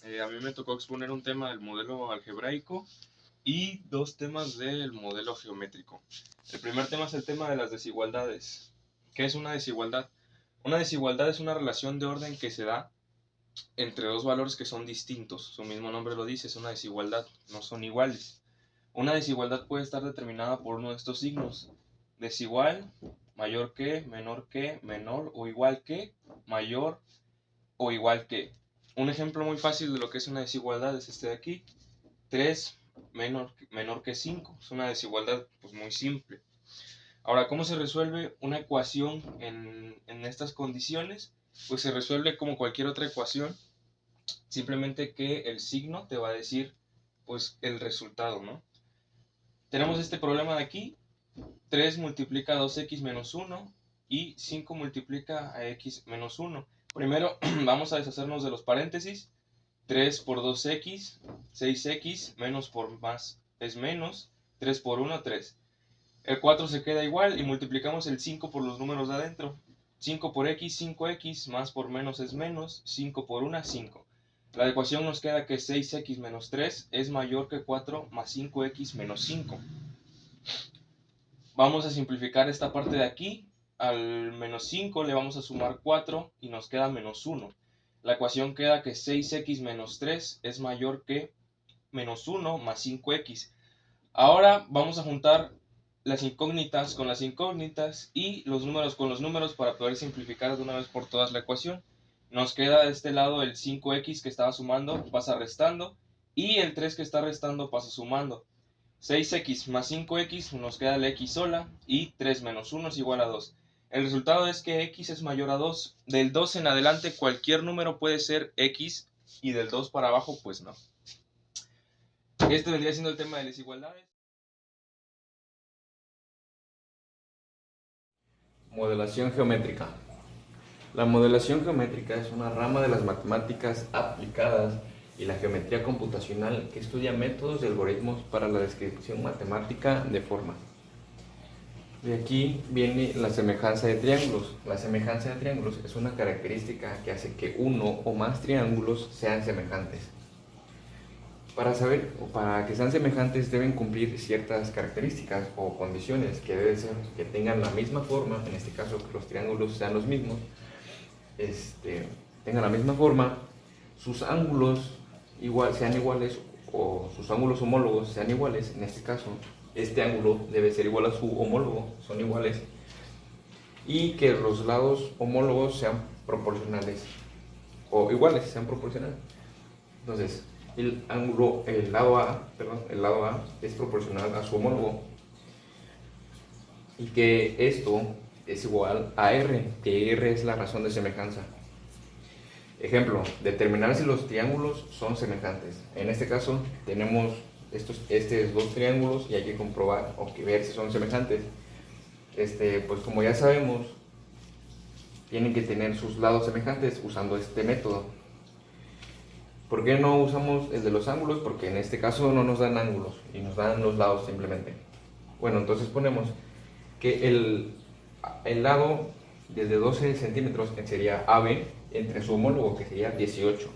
A mí me tocó exponer un tema del modelo algebraico y dos temas del modelo geométrico. El primer tema es el tema de las desigualdades. ¿Qué es una desigualdad? Una desigualdad es una relación de orden que se da entre dos valores que son distintos. Su mismo nombre lo dice, es una desigualdad, no son iguales. Una desigualdad puede estar determinada por uno de estos signos: desigual, mayor que, menor o igual que, mayor o igual que. Un ejemplo muy fácil de lo que es una desigualdad es este de aquí: 3 menor que 5. Es una desigualdad pues muy simple. Ahora, ¿cómo se resuelve una ecuación en estas condiciones? Pues se resuelve como cualquier otra ecuación, simplemente que el signo te va a decir pues el resultado, ¿no? Tenemos este problema de aquí: 3 multiplica a 2x menos 1 y 5 multiplica a x menos 1. Primero vamos a deshacernos de los paréntesis. 3 por 2x, 6x, menos por más es menos, 3 por 1, 3. El 4 se queda igual y multiplicamos el 5 por los números de adentro. 5 por x, 5x, más por menos es menos, 5 por 1, 5. La ecuación nos queda que 6x menos 3 es mayor que 4 más 5x menos 5. Vamos a simplificar esta parte de aquí. Al menos 5 le vamos a sumar 4 y nos queda menos 1. La ecuación queda que 6x menos 3 es mayor que menos 1 más 5x. Ahora vamos a juntar las incógnitas con las incógnitas y los números con los números para poder simplificar de una vez por todas la ecuación. Nos queda de este lado el 5x que estaba sumando, pasa restando, y el 3 que está restando pasa sumando. 6x más 5x nos queda la x sola, y 3 menos 1 es igual a 2. El resultado es que x es mayor a 2. Del 2 en adelante cualquier número puede ser x, y del 2 para abajo pues no. Este vendría siendo el tema de desigualdades. Modelación geométrica. La modelación geométrica es una rama de las matemáticas aplicadas y la geometría computacional que estudia métodos y algoritmos para la descripción matemática de formas. De aquí viene la semejanza de triángulos. La semejanza de triángulos es una característica que hace que uno o más triángulos sean semejantes. Para saber o para que sean semejantes deben cumplir ciertas características o condiciones que deben ser que tengan la misma forma, en este caso que los triángulos sean los mismos, tengan la misma forma, sus ángulos sean iguales o sus ángulos homólogos sean iguales. En este caso, este ángulo debe ser igual a su homólogo, son iguales, y que los lados homólogos sean proporcionales o iguales, sean proporcionales. Entonces, el lado A es proporcional a su homólogo, y que esto es igual a R, que R es la razón de semejanza. Ejemplo, determinar si los triángulos son semejantes. En este caso tenemos estos dos triángulos y hay que comprobar o que ver si son semejantes. Pues como ya sabemos, tienen que tener sus lados semejantes usando este método. ¿Por qué no usamos el de los ángulos? Porque en este caso no nos dan ángulos y nos dan los lados simplemente. Bueno, entonces ponemos que el lado desde 12 centímetros sería AB entre su homólogo, que sería 18.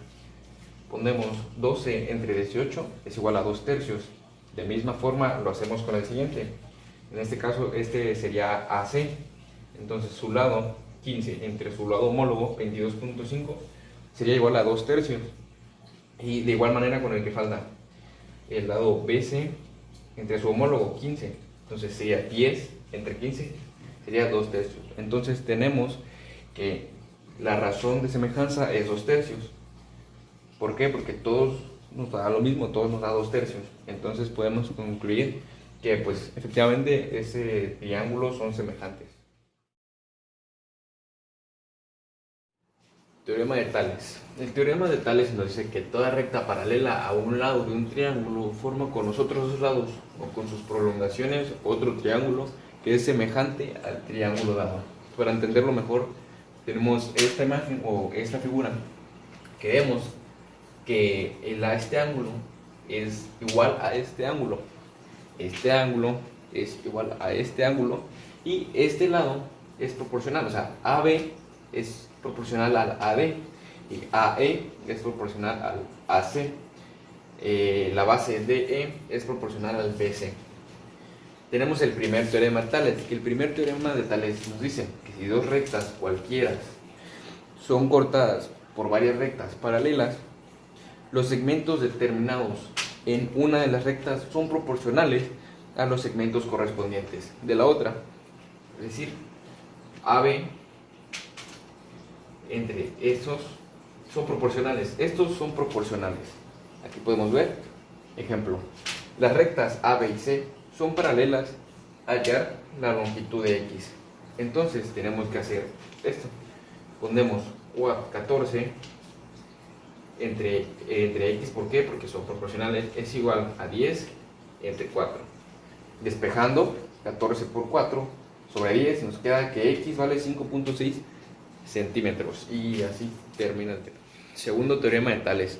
Ponemos 12 entre 18 es igual a 2 tercios. De misma forma lo hacemos con el siguiente. En este caso este sería AC. Entonces su lado 15 entre su lado homólogo 22.5 sería igual a 2 tercios. Y de igual manera con el que falta, el lado BC entre su homólogo 15, entonces sería 10 entre 15, sería 2 tercios. Entonces tenemos que la razón de semejanza es 2 tercios. ¿Por qué? Porque todos nos da lo mismo, todos nos da 2 tercios. Entonces podemos concluir que pues efectivamente ese triángulo son semejantes. Teorema de Tales. El teorema de Tales nos dice que toda recta paralela a un lado de un triángulo forma con los otros dos lados o con sus prolongaciones otro triángulo que es semejante al triángulo dado. Para entenderlo mejor, tenemos esta imagen o esta figura que vemos que este ángulo es igual a este ángulo. Este ángulo es igual a este ángulo y este lado es proporcional, o sea, AB es proporcional al AD. y AE es proporcional al AC. La base DE es proporcional al BC. Tenemos el primer teorema de Tales. El primer teorema de Tales nos dice que si dos rectas cualquiera son cortadas por varias rectas paralelas, los segmentos determinados en una de las rectas son proporcionales a los segmentos correspondientes de la otra. Es decir, AB entre esos son proporcionales. Estos son proporcionales. Aquí podemos ver, ejemplo, las rectas AB y C son paralelas a hallar la longitud de X. Entonces tenemos que hacer esto. Pondremos 14 entre X, ¿por qué? Porque son proporcionales, es igual a 10 entre 4. Despejando, 14 por 4 sobre 10, nos queda que X vale 5.6 centímetros. Y así termina el tema. Segundo teorema de Tales.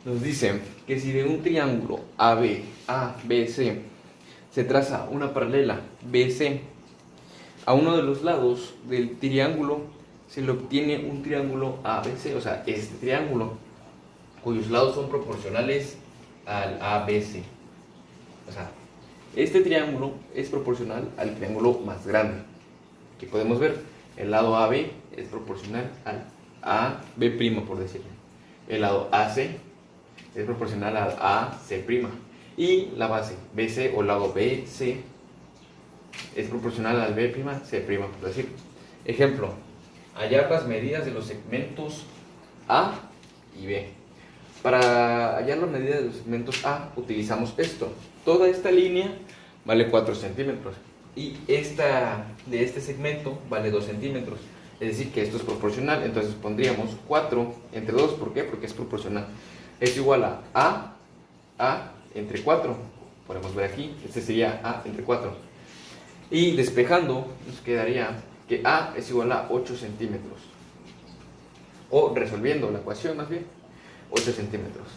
Nos dice que si de un triángulo ABC se traza una paralela BC, a uno de los lados del triángulo se le obtiene un triángulo ABC, o sea, este triángulo, cuyos lados son proporcionales al ABC. O sea, este triángulo es proporcional al triángulo más grande, que podemos ver, el lado AB es proporcional al AB', por decirlo. El lado AC es proporcional al AC'. Y la base BC o lado BC es proporcional al B'C', por decir. Ejemplo, hallar las medidas de los segmentos A y B. Para hallar las medidas de los segmentos A utilizamos esto. Toda esta línea vale 4 centímetros y esta de este segmento vale 2 centímetros. Es decir, que esto es proporcional. Entonces pondríamos 4 entre 2. ¿Por qué? Porque es proporcional. Es igual a entre 4. Podemos ver aquí, este sería A entre 4. Y despejando, nos quedaría que A es igual a 8 centímetros. O resolviendo la ecuación más bien, 8 centímetros.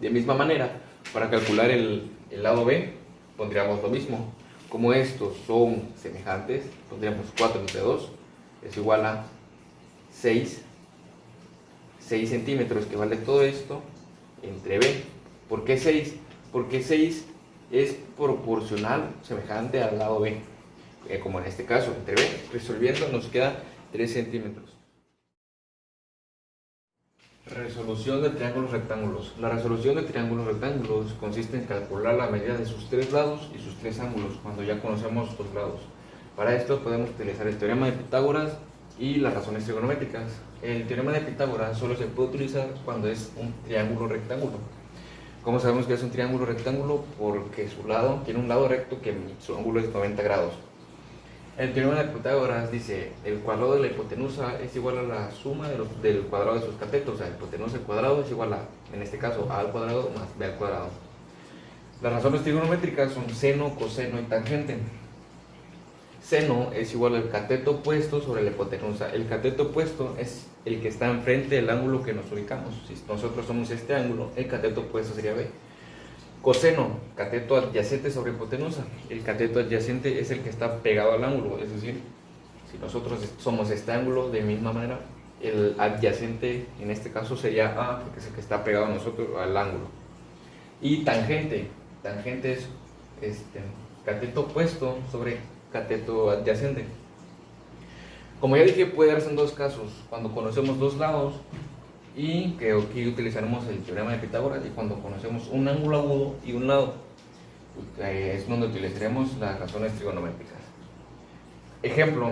De misma manera, para calcular el lado B, pondríamos lo mismo. Como estos son semejantes, pondríamos 4 entre 2 es igual a 6 centímetros, que vale todo esto, entre B. ¿Por qué 6? Porque 6 es proporcional, semejante al lado B. Como en este caso, entre B, resolviendo nos queda 3 centímetros. Resolución de triángulos rectángulos. La resolución de triángulos rectángulos consiste en calcular la medida de sus 3 lados y sus 3 ángulos, cuando ya conocemos los lados. Para esto podemos utilizar el teorema de Pitágoras y las razones trigonométricas. El teorema de Pitágoras solo se puede utilizar cuando es un triángulo rectángulo. ¿Cómo sabemos que es un triángulo rectángulo? Porque su lado tiene un lado recto que su ángulo es 90 grados. El teorema de Pitágoras dice: el cuadrado de la hipotenusa es igual a la suma del cuadrado de sus catetos. O sea, hipotenusa al cuadrado es igual a, en este caso, a al cuadrado más b al cuadrado. Las razones trigonométricas son seno, coseno y tangente. Seno es igual al cateto opuesto sobre la hipotenusa. El cateto opuesto es el que está enfrente del ángulo que nos ubicamos. Si nosotros somos este ángulo, el cateto opuesto sería B. Coseno, cateto adyacente sobre hipotenusa. El cateto adyacente es el que está pegado al ángulo. Es decir, si nosotros somos este ángulo, de misma manera, el adyacente en este caso sería A, porque es el que está pegado a nosotros al ángulo. Y tangente. Tangente es cateto opuesto sobre cateto adyacente. Como ya dije, puede darse en dos casos: cuando conocemos dos lados, y que aquí utilizaremos el teorema de Pitágoras, y cuando conocemos un ángulo agudo y un lado, es donde utilizaremos las razones trigonométricas. Ejemplo,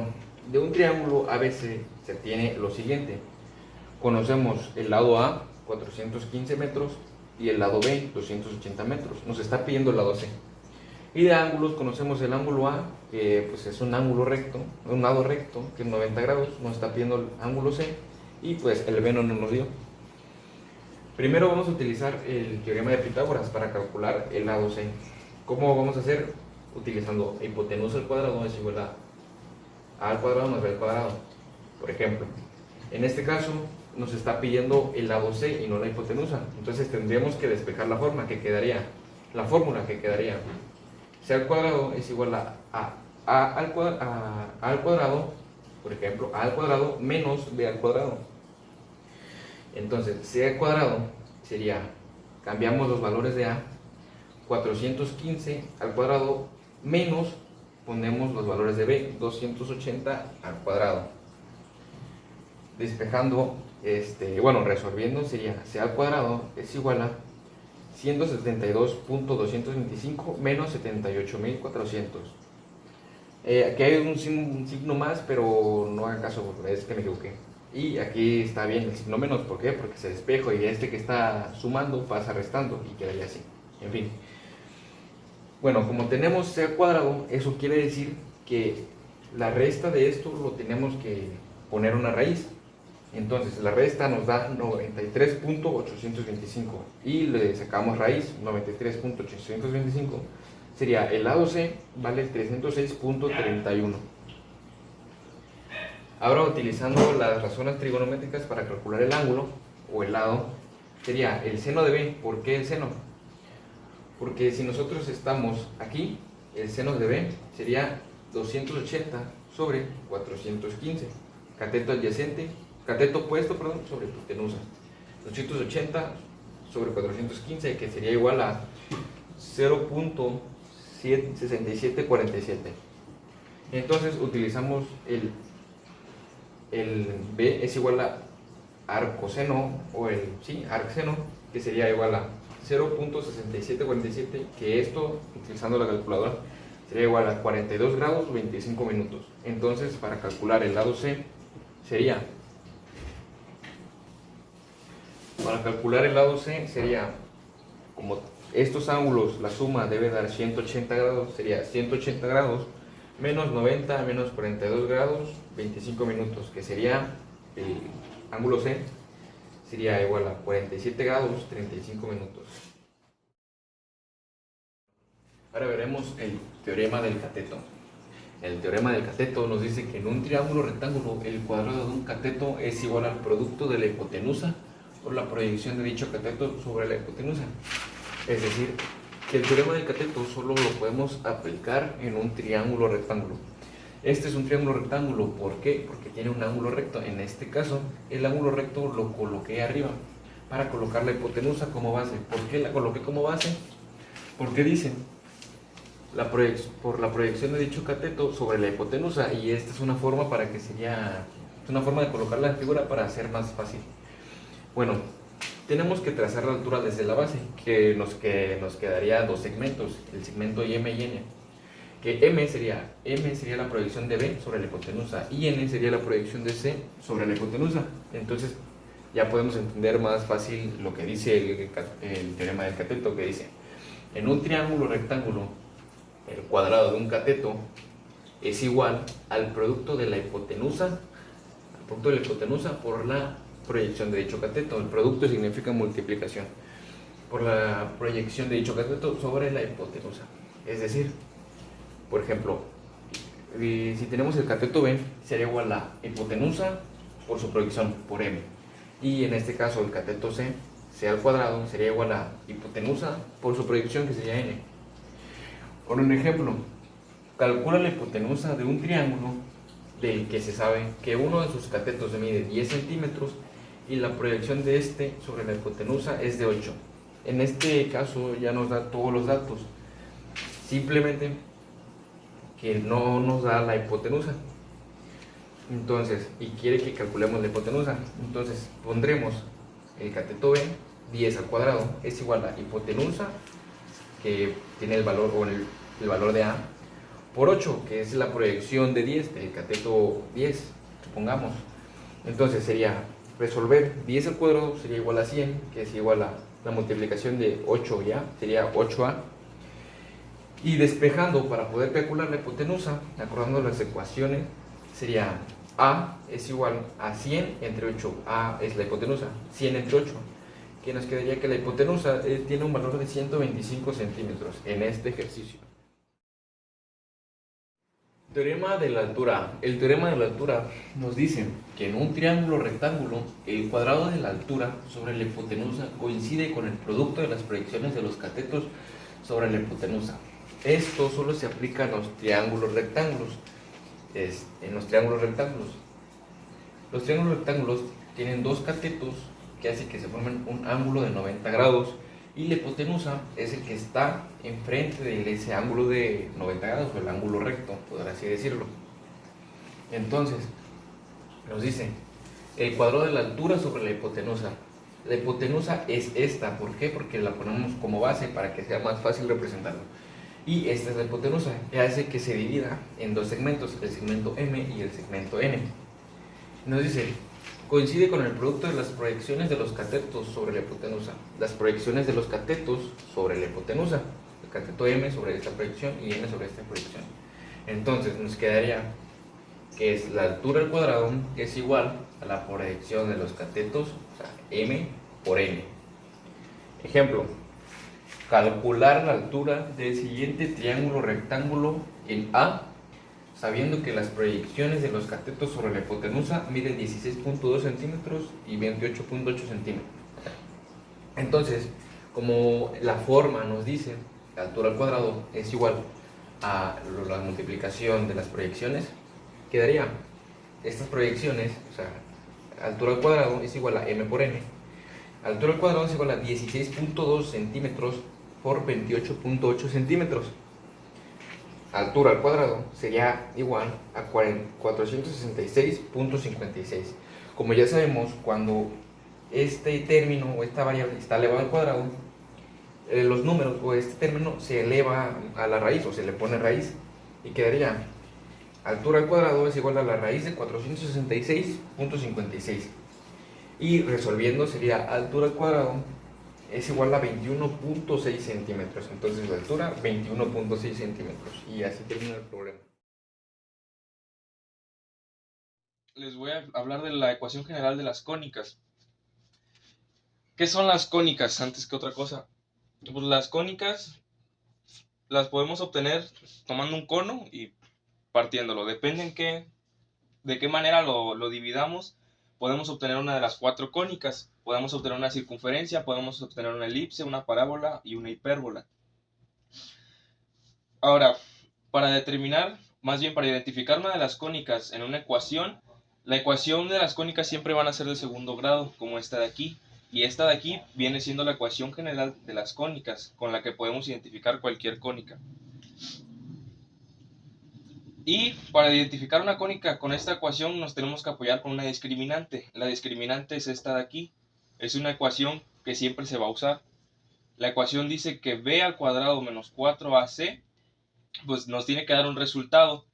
de un triángulo ABC se tiene lo siguiente: conocemos el lado A, 415 metros, y el lado B, 280 metros. Nos está pidiendo el lado C. Y de ángulos conocemos el ángulo A, que pues es un ángulo recto, un lado recto, que es 90 grados. Nos está pidiendo el ángulo C, y pues el B no nos lo dio. Primero vamos a utilizar el teorema de Pitágoras para calcular el lado C. ¿Cómo vamos a hacer? Utilizando hipotenusa al cuadrado es igual a al cuadrado más b al cuadrado. Por ejemplo, en este caso nos está pidiendo el lado C y no la hipotenusa. Entonces tendríamos que despejar la fórmula que quedaría. C al cuadrado es igual a al cuadrado, por ejemplo, a al cuadrado menos b al cuadrado. Entonces, c al cuadrado sería, cambiamos los valores de a, 415 al cuadrado menos, ponemos los valores de b, 280 al cuadrado. Despejando, resolviendo sería c al cuadrado es igual a 172.225 menos 78.400. Aquí hay un signo más, pero no hagan caso, es que me equivoqué. Y aquí está bien el signo menos, ¿por qué? Porque se despejo y este que está sumando pasa restando y quedaría así. En fin. Bueno, como tenemos c al cuadrado, eso quiere decir que la resta de esto lo tenemos que poner una raíz. Entonces la resta nos da 93.825 y le sacamos raíz, 93.825 sería el lado C vale 306.31. Ahora, utilizando las razones trigonométricas para calcular el ángulo o el lado, sería el seno de b. ¿Por qué el seno? Porque si nosotros estamos aquí, el seno de b sería 280 sobre 415, cateto adyacente, cateto opuesto, perdón, sobre hipotenusa. 280 sobre 415, que sería igual a 0.6747. Entonces utilizamos el b es igual a arcoseno, o arcseno, que sería igual a 0.6747, que esto, utilizando la calculadora, sería igual a 42 grados 25 minutos. Entonces, para calcular el lado C, sería, como estos ángulos, la suma debe dar 180 grados, sería 180 grados menos 90 menos 42 grados 25 minutos, que sería el ángulo C, sería igual a 47 grados 35 minutos. Ahora veremos el teorema del cateto. El teorema del cateto nos dice que en un triángulo rectángulo el cuadrado de un cateto es igual al producto de la hipotenusa por la proyección de dicho cateto sobre la hipotenusa. Es decir, que el teorema del cateto solo lo podemos aplicar en un triángulo rectángulo. Este es un triángulo rectángulo, ¿por qué? Porque tiene un ángulo recto. En este caso, el ángulo recto lo coloqué arriba para colocar la hipotenusa como base. ¿Por qué la coloqué como base? Porque dice por la proyección de dicho cateto sobre la hipotenusa, y esta es una forma de colocar la figura para hacer más fácil. Bueno, tenemos que trazar la altura desde la base, que nos quedaría dos segmentos, el segmento M y N, que M sería la proyección de B sobre la hipotenusa y N sería la proyección de C sobre la hipotenusa. Entonces ya podemos entender más fácil lo que dice el teorema del cateto, que dice: en un triángulo rectángulo el cuadrado de un cateto es igual al producto de la hipotenusa por la proyección de dicho cateto. El producto significa multiplicación por la proyección de dicho cateto sobre la hipotenusa. Es decir, por ejemplo, si tenemos el cateto B, sería igual a hipotenusa por su proyección por M. Y en este caso el cateto C al cuadrado, sería igual a hipotenusa por su proyección, que sería N. Por un ejemplo, calcula la hipotenusa de un triángulo del que se sabe que uno de sus catetos mide 10 centímetros y la proyección de este sobre la hipotenusa es de 8. En este caso ya nos da todos los datos, simplemente que no nos da la hipotenusa. Entonces, y quiere que calculemos la hipotenusa, entonces pondremos el cateto B, 10 al cuadrado, es igual a hipotenusa, que tiene el valor, o el valor de A, por 8, que es la proyección de 10 del cateto 10, supongamos. Entonces sería resolver 10 al cuadrado sería igual a 100, que es igual a la multiplicación de 8 y A, sería 8A. Y despejando para poder calcular la hipotenusa, acordando las ecuaciones, sería A es igual a 100 entre 8, A es la hipotenusa, 100 entre 8, que nos quedaría que la hipotenusa tiene un valor de 125 centímetros en este ejercicio. Teorema de la altura. El teorema de la altura nos dice que en un triángulo rectángulo el cuadrado de la altura sobre la hipotenusa coincide con el producto de las proyecciones de los catetos sobre la hipotenusa. Esto solo se aplica en los triángulos rectángulos. Los triángulos rectángulos tienen dos catetos que hace que se formen un ángulo de 90 grados. Y la hipotenusa es el que está enfrente de ese ángulo de 90 grados, o el ángulo recto, por así decirlo. Entonces, nos dice el cuadrado de la altura sobre la hipotenusa. La hipotenusa es esta, ¿por qué? Porque la ponemos como base para que sea más fácil representarlo. Y esta es la hipotenusa, que hace que se divida en dos segmentos, el segmento M y el segmento N. Nos dice, coincide con el producto de las proyecciones de los catetos sobre la hipotenusa. Las proyecciones de los catetos sobre la hipotenusa. El cateto M sobre esta proyección y N sobre esta proyección. Entonces nos quedaría que es la altura al cuadrado es igual a la proyección de los catetos, o sea, M por N. Ejemplo, calcular la altura del siguiente triángulo rectángulo en A, sabiendo que las proyecciones de los catetos sobre la hipotenusa miden 16.2 centímetros y 28.8 centímetros. Entonces, como la forma nos dice, la altura al cuadrado es igual a la multiplicación de las proyecciones, quedaría estas proyecciones, o sea, altura al cuadrado es igual a M por N. Altura al cuadrado es igual a 16.2 centímetros por 28.8 centímetros. Altura al cuadrado sería igual a 466.56. Como ya sabemos, cuando este término o esta variable está elevado al cuadrado, los números o este término se eleva a la raíz o se le pone raíz y quedaría altura al cuadrado es igual a la raíz de 466.56. Y resolviendo sería altura al cuadrado es igual a 21.6 centímetros. Entonces la altura 21.6 centímetros. Y así termina el problema. Les voy a hablar de la ecuación general de las cónicas. ¿Qué son las cónicas antes que otra cosa? Pues las cónicas las podemos obtener tomando un cono y partiéndolo. Depende de qué manera lo dividamos. Podemos obtener una de las cuatro cónicas. Podemos obtener una circunferencia, podemos obtener una elipse, una parábola y una hipérbola. Ahora, para determinar, más bien para identificar una de las cónicas en una ecuación, la ecuación de las cónicas siempre van a ser de segundo grado, como esta de aquí. Y esta de aquí viene siendo la ecuación general de las cónicas, con la que podemos identificar cualquier cónica. Y para identificar una cónica con esta ecuación nos tenemos que apoyar con una discriminante. La discriminante es esta de aquí. Es una ecuación que siempre se va a usar. La ecuación dice que b al cuadrado menos 4ac pues nos tiene que dar un resultado.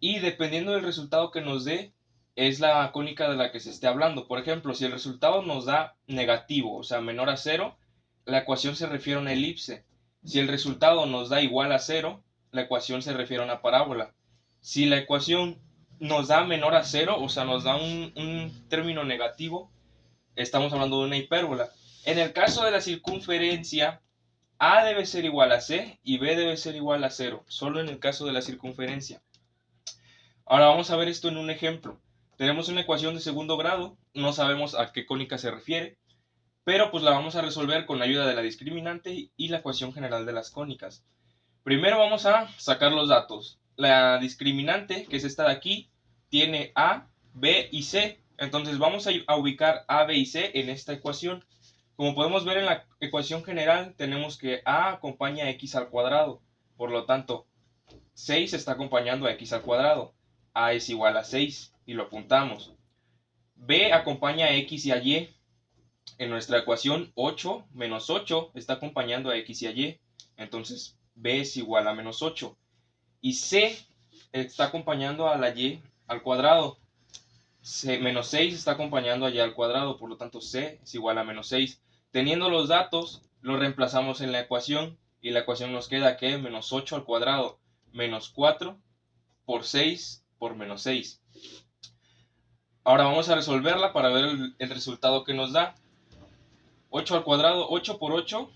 Y dependiendo del resultado que nos dé, es la cónica de la que se esté hablando. Por ejemplo, si el resultado nos da negativo, o sea, menor a 0, la ecuación se refiere a una elipse. Si el resultado nos da igual a 0, la ecuación se refiere a una parábola. Si la ecuación nos da menor a 0, o sea, nos da un término negativo, estamos hablando de una hipérbola. En el caso de la circunferencia, A debe ser igual a C y B debe ser igual a 0, solo en el caso de la circunferencia. Ahora vamos a ver esto en un ejemplo. Tenemos una ecuación de segundo grado, no sabemos a qué cónica se refiere, pero pues la vamos a resolver con la ayuda de la discriminante y la ecuación general de las cónicas. Primero vamos a sacar los datos. La discriminante, que es esta de aquí, tiene A, B y C. Entonces vamos a ubicar A, B y C en esta ecuación. Como podemos ver en la ecuación general, tenemos que A acompaña a x al cuadrado. Por lo tanto, 6 está acompañando a x al cuadrado. A es igual a 6 y lo apuntamos. B acompaña a x y a y. En nuestra ecuación 8 menos 8 está acompañando a x y a y. Entonces B es igual a menos 8. Y C está acompañando a la y al cuadrado. Menos 6 está acompañando a y al cuadrado. Por lo tanto C es igual a menos 6. Teniendo los datos, los reemplazamos en la ecuación. Y la ecuación nos queda que menos 8 al cuadrado menos 4 por 6 por menos 6. Ahora vamos a resolverla para ver el resultado que nos da. 8 al cuadrado, 8 por 8,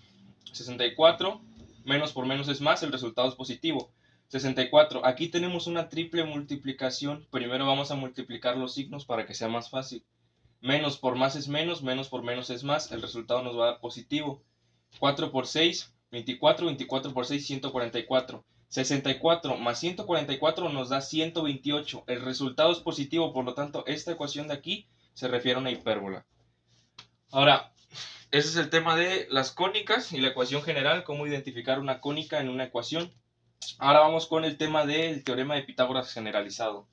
64. Menos por menos es más, el resultado es positivo. 64. Aquí tenemos una triple multiplicación. Primero vamos a multiplicar los signos para que sea más fácil. Menos por más es menos por menos es más. El resultado nos va a dar positivo. 4 por 6, 24. 24 por 6, 144. 64 más 144 nos da 128. El resultado es positivo, por lo tanto, esta ecuación de aquí se refiere a una hipérbola. Ahora, ese es el tema de las cónicas y la ecuación general, cómo identificar una cónica en una ecuación. Ahora vamos con el tema del teorema de Pitágoras generalizado.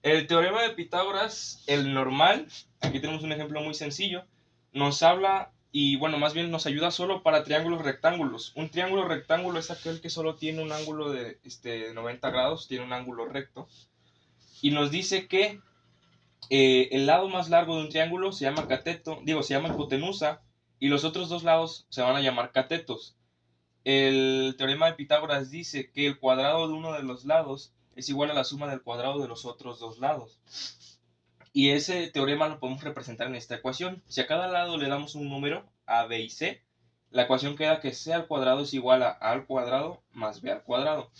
El teorema de Pitágoras, el normal, aquí tenemos un ejemplo muy sencillo, nos habla y bueno, más bien nos ayuda solo para triángulos rectángulos. Un triángulo rectángulo es aquel que solo tiene un ángulo de 90 grados, tiene un ángulo recto. Y nos dice que el lado más largo de un triángulo se llama cateto, se llama hipotenusa, y los otros dos lados se van a llamar catetos. El teorema de Pitágoras dice que el cuadrado de uno de los lados es igual a la suma del cuadrado de los otros dos lados. Y ese teorema lo podemos representar en esta ecuación. Si a cada lado le damos un número, a, b y c, la ecuación queda que c al cuadrado es igual a al cuadrado más b al cuadrado.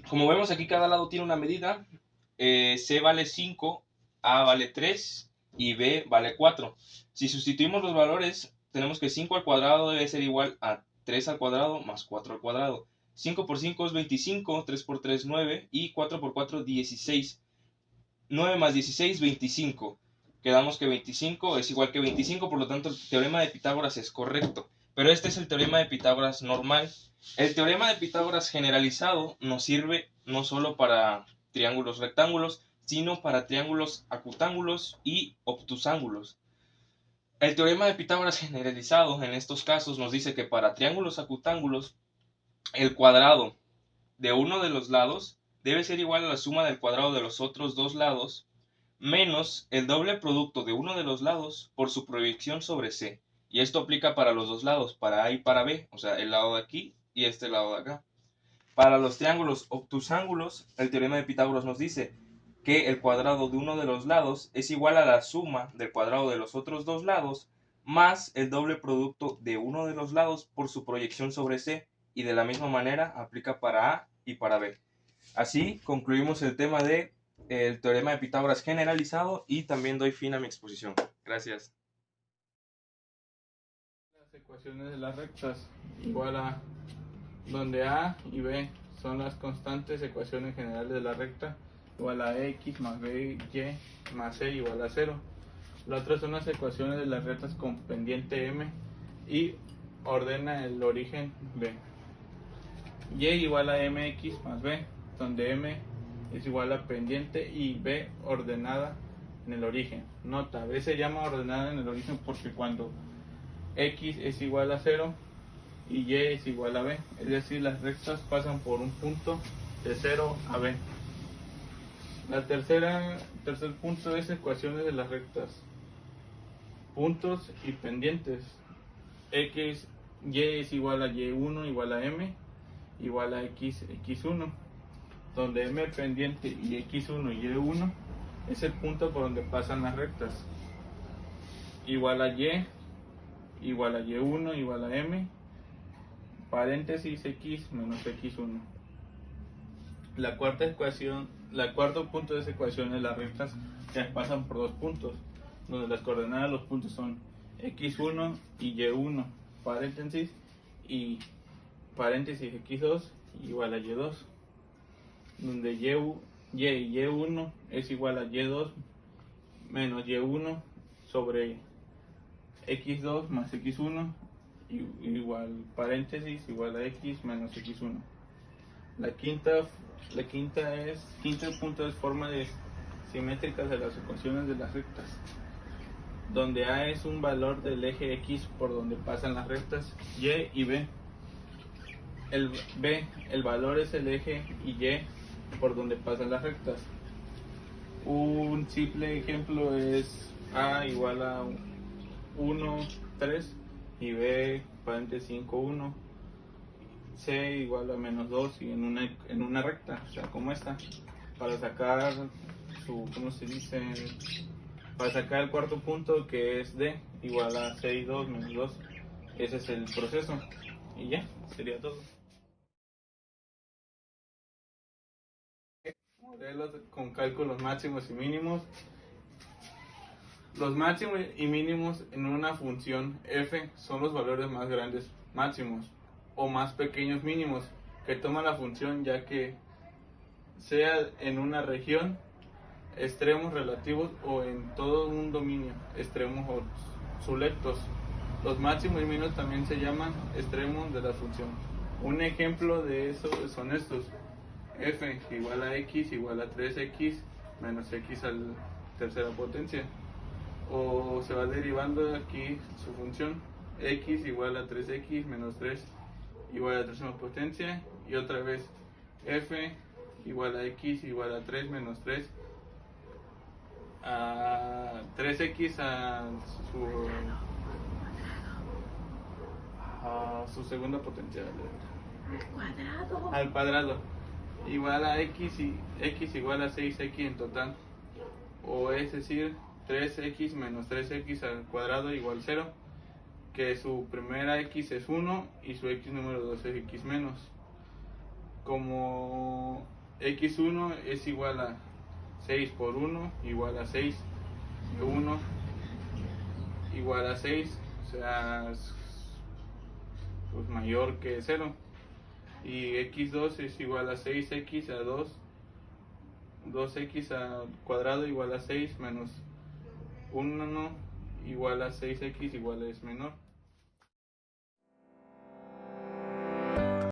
Como vemos aquí cada lado tiene una medida. C vale 5, A vale 3 y B vale 4. Si sustituimos los valores, tenemos que 5 al cuadrado debe ser igual a 3 al cuadrado más 4 al cuadrado. 5 por 5 es 25, 3 por 3 9 y 4 por 4 16. 9 más 16, 25. Quedamos que 25 es igual que 25, por lo tanto el teorema de Pitágoras es correcto. Pero este es el teorema de Pitágoras normal. El teorema de Pitágoras generalizado nos sirve no solo para triángulos rectángulos, sino para triángulos acutángulos y obtusángulos. El teorema de Pitágoras generalizado en estos casos nos dice que para triángulos acutángulos el cuadrado de uno de los lados debe ser igual a la suma del cuadrado de los otros dos lados menos el doble producto de uno de los lados por su proyección sobre C. Y esto aplica para los dos lados, para A y para B, o sea, el lado de aquí y este lado de acá. Para los triángulos obtusángulos, el teorema de Pitágoras nos dice que el cuadrado de uno de los lados es igual a la suma del cuadrado de los otros dos lados más el doble producto de uno de los lados por su proyección sobre C, y de la misma manera aplica para A y para B. Así concluimos el tema de el teorema de Pitágoras generalizado y también doy fin a mi exposición. Gracias. Las ecuaciones de las rectas igual a donde a y b son las constantes ecuaciones generales de la recta, igual a x más b y más c igual a 0. La otra son las ecuaciones de las rectas con pendiente m y ordena el origen b. Y igual a mx más b, donde m es igual a pendiente y b ordenada en el origen. Nota, b se llama ordenada en el origen porque cuando x es igual a 0 y y es igual a b, es decir, las rectas pasan por un punto de 0 a b. Tercer punto es ecuaciones de las rectas, puntos y pendientes. X, y es igual a y1 igual a m igual a x, x1, donde m pendiente y x1 y y1 es el punto por donde pasan las rectas. Igual a y igual a y1 igual a m, paréntesis x menos x1. La cuarto punto de esa ecuación es las rectas que pasan por dos puntos, donde las coordenadas de los puntos son x1 y y1, paréntesis, y paréntesis x2 igual a y2, donde y y y1 es igual a y2 menos y1 sobre x2 más x1 igual paréntesis igual a x menos x1. Quinto punto es forma de simétricas de las ecuaciones de las rectas, donde a es un valor del eje x por donde pasan las rectas y y b. El valor es el eje y por donde pasan las rectas. Un simple ejemplo es a igual a 1, 3 y b paréntesis 5, 1, c igual a menos 2 y en una recta, o sea, como esta, para sacar ¿cómo se dice? Para sacar el cuarto punto, que es d igual a 6, 2 menos 2. Ese es el proceso y ya, sería todo. Modelos con cálculos máximos y mínimos. Los máximos y mínimos en una función f son los valores más grandes máximos o más pequeños mínimos que toma la función, ya que sea en una región extremos relativos o en todo un dominio, extremos o sulectos. Los máximos y mínimos también se llaman extremos de la función. Un ejemplo de eso son estos: f igual a x igual a 3x menos x a la tercera potencia. O se va derivando aquí su función: x igual a 3x menos 3 igual a la tercera potencia, y otra vez f igual a x igual a 3 menos 3 a 3x a su segunda potencia al cuadrado igual a x, y x igual a 6x en total, o es decir 3x menos 3x al cuadrado igual 0, que su primera x es 1 y su x número 2 es x menos. Como x1 es igual a 6 por 1 igual a 6, 1 igual a 6, o sea, pues mayor que 0. Y x2 es igual a 6x a 2, 2x al cuadrado igual a 6 menos 1 igual a 6x igual es menor.